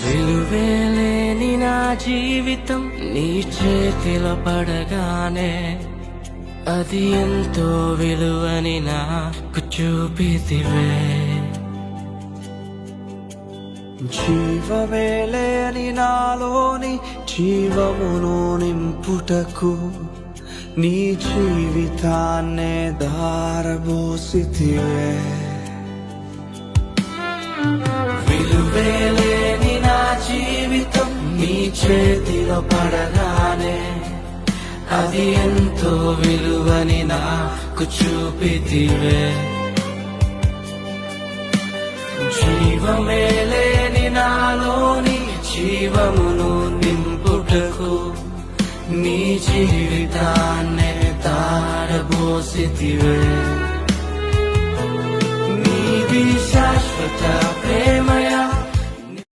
విలువేలేని నా జీవితం నీ చేతిలో పడగానే అది ఎంతో విలువని నాకు చూపితివే. జీవమేలేని నాలోని జీవమును నింపుటకు నీ జీవితాన్నే దారబోసితివే. విలువేలేని నా జీవితం నీ చేతిలో పడగానే అది ఎంతో విలువని నాకు చూపితివే. జీవమేలేని నాలోని జీవమును నింపుటకు నీ జీవితాన్నే దారబోసితివే. నీది శాశ్వత